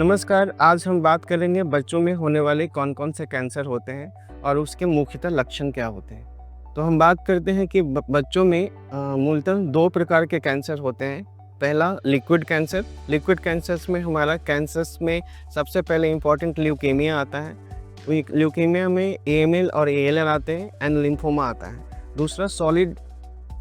नमस्कार, आज हम बात करेंगे बच्चों में होने वाले कौन-कौन से कैंसर होते हैं और उसके मुख्यतः लक्षण क्या होते हैं। तो हम बात करते हैं कि ब बच्चों में मूलतः 2 प्रकार के कैंसर होते हैं। पहला लिक्विड कैंसर्स में हमारा कैंसर्स में सबसे पहले इम्पोर्टेंट ल्यूकेमिया आता है। ल्यूकेमिया में एएमएल और एएलएल आते हैं एंड लिम्फोमा आता है। दूसरा सॉलिड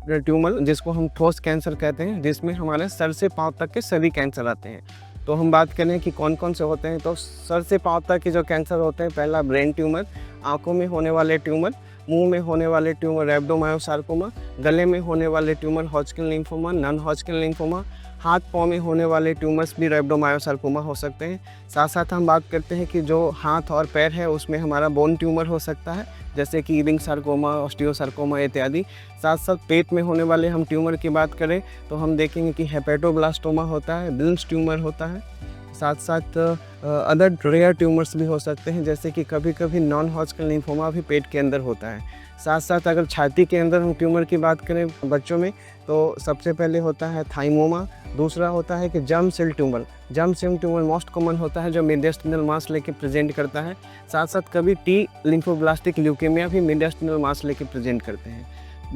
ट्यूमर जिसको हम ठोस कैंसर कहते हैं, जिसमें हमारे सर से पाँव तक के सभी कैंसर आते हैं। तो हम बात करें कि कौन-कौन से होते हैं, तो सर से पाँव तक के जो कैंसर होते हैं, पहला ब्रेन ट्यूमर, आँखों में होने वाले ट्यूमर, मुँह में होने वाले ट्यूमर रैब्डोमायोसार्कोमा, गले में होने वाले tumour Hodgkin lymphoma, non Hodgkin lymphoma, हाथ-पाँव में होने वाले ट्यूमर्स भी रैब्डोमायोसार्कोमा हो सकते हैं। साथ-साथ हम बात करते हैं कि जो हाथ और पैर है उसमें हमारा बोन ट्यूमर हो सकता है, जैसे कि रिंग सार्कोमा, ऑस्टियोसार्कोमा इत्यादि। साथ-साथ पेट में होने वाले हम ट्यूमर की बात करें तो हम देखेंगे कि हेपेटोब्लास्टोमा होता है, विल्म्स ट्यूमर होता है। साथ-साथ अदर रेयर ट्यूमर्स भी हो सकते हैं, जैसे कि कभी-कभी नॉन हॉजकिन लिम्फोमा भी पेट के अंदर होता है। साथ-साथ अगर छाती के अंदर हम ट्यूमर की बात करें बच्चों में, तो सबसे पहले होता है थाइमोमा, दूसरा होता है कि germ cell tumour. Germ cell tumour most common होता है, जो मीडियस्टिनल मास लेके प्रेजेंट करता है। साथ-साथ कभी टी लिम्फोब्लास्टिक ल्यूकेमिया भी मीडियस्टिनल मास लेके प्रेजेंट करते हैं।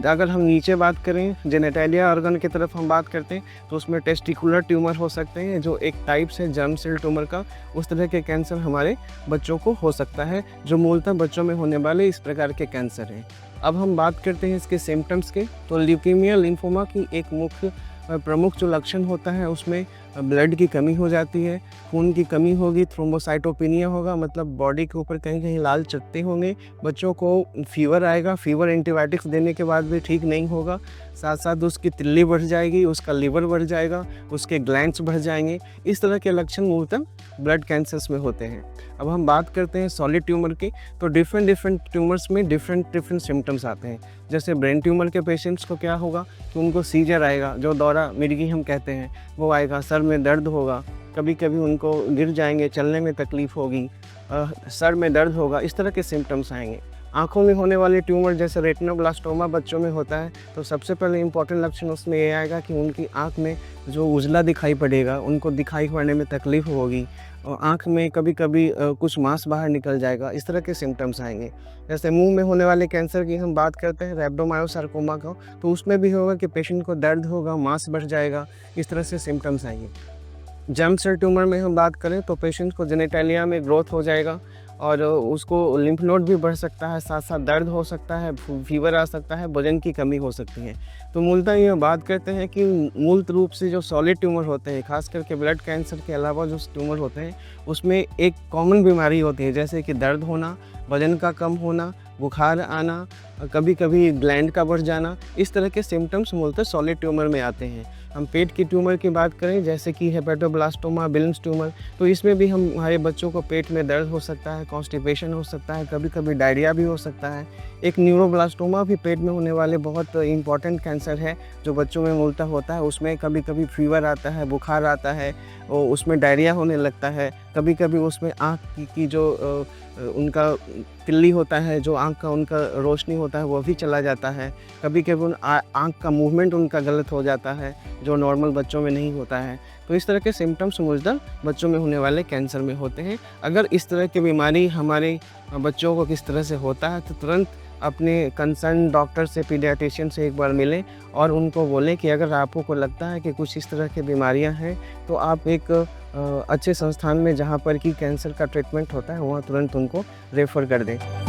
अगर हम नीचे बात करें जेनिटैलिया ऑर्गन की तरफ हम बात करते हैं, तो उसमें टेस्टिकुलर ट्यूमर हो सकते हैं, जो एक टाइप से जर्म सेल ट्यूमर का। उस तरह के कैंसर हमारे बच्चों को हो सकता है, जो मूलतः बच्चों में होने वाले इस प्रकार के कैंसर हैं। अब हम बात करते हैं इसके सिम्पटम्स के, तो ल्यूकेमिया लिम्फोमा की एक मुख्य प्रमुख जो लक्षण होता है उसमें ब्लड की कमी हो जाती है, खून की कमी होगी, थ्रोम्बोसाइटोपिनिया होगा, मतलब बॉडी के ऊपर कहीं-कहीं लाल चकत्ते होंगे, बच्चों को फीवर आएगा, फीवर एंटीबायोटिक्स देने के बाद भी ठीक नहीं होगा। साथ-साथ उसकी तिल्ली बढ़ जाएगी, उसका लिवर बढ़ जाएगा, उसके ग्लैंड्स बढ़ जाएँगे। इस तरह के लक्षण मूलतः ब्लड कैंसर्स में होते हैं। अब हम बात करते हैं सॉलिड ट्यूमर की, तो डिफरेंट ट्यूमर्स में डिफरेंट सिम्पटम्स आते हैं। जैसे ब्रेन ट्यूमर के पेशेंट्स को क्या होगा कि उनको सीजर आएगा, जो दौरा मिर्गी हम कहते हैं, वो आएगा, सर में दर्द होगा, कभी-कभी उनको गिर जाएँगे, चलने में तकलीफ़ होगी, सर में दर्द होगा, इस तरह के सिम्पटम्स आएँगे। आँखों में होने वाले ट्यूमर जैसे रेटिनोब्लास्टोमा बच्चों में होता है, तो सबसे पहले इम्पोर्टेंट लक्षण उसमें ये आएगा कि उनकी आँख में जो उजला दिखाई पड़ेगा, उनको दिखाई पड़ने में तकलीफ़ होगी और आँख में कभी-कभी कुछ मांस बाहर निकल जाएगा, इस तरह के सिम्पटम्स आएँगे। जैसे मुँह में होने वाले कैंसर की हम बात करते हैं रैब्डोमायोसार्कोमा का, तो उसमें भी होगा कि पेशेंट को दर्द होगा, मांस बढ़ जाएगा, इस तरह से सिम्पटम्स आएँगे। जर्म सेल ट्यूमर में हम बात करें तो पेशेंट को जेनिटैलिया में ग्रोथ हो जाएगा और उसको लिम्फ नोड भी बढ़ सकता है, साथ-साथ दर्द हो सकता है, फीवर आ सकता है, वज़न की कमी हो सकती है। तो मूलतः ये बात करते हैं कि मूल रूप से जो सॉलिड ट्यूमर होते हैं, ख़ास करके ब्लड कैंसर के अलावा जो ट्यूमर होते हैं, उसमें एक कॉमन बीमारी होती है, जैसे कि दर्द होना, वज़न का कम होना, बुखार आना, कभी-कभी ग्लैंड का बढ़ जाना, इस तरह के सिम्पटम्स मूलतः सॉलिड ट्यूमर में आते हैं। हम पेट की ट्यूमर की बात करें जैसे कि हेपेटोब्लास्टोमा, विल्म्स ट्यूमर, तो इसमें भी हमारे बच्चों को पेट में दर्द हो सकता है, कॉन्स्टिपेशन हो सकता है, कभी-कभी डायरिया भी हो सकता है। एक न्यूरोब्लास्टोमा भी पेट में होने वाले बहुत इम्पॉर्टेंट कैंसर है, जो बच्चों में मूलतः होता है। उसमें कभी-कभी फीवर आता है, बुखार आता है और उसमें डायरिया होने लगता है। कभी-कभी उसमें आँख की जो उनका तिल्ली होता है, जो आँख का उनका रोशनी होता है, वो भी चला जाता है। कभी-कभी आँख का मूवमेंट उनका गलत हो जाता है, जो नॉर्मल बच्चों में नहीं होता है। तो इस तरह के सिम्पटम्स मूलतः बच्चों में होने वाले कैंसर में होते हैं। अगर इस तरह की बीमारी हमारे बच्चों को किस तरह से होता है, तो तुरंत अपने कंसर्न डॉक्टर से, पीडियाट्रिशियन से एक बार मिलें और उनको बोलें कि अगर आपको लगता है कि कुछ इस तरह की बीमारियां हैं, तो आप एक अच्छे संस्थान में जहां पर कि कैंसर का ट्रीटमेंट होता है, वहां तुरंत उनको रेफ़र कर दें।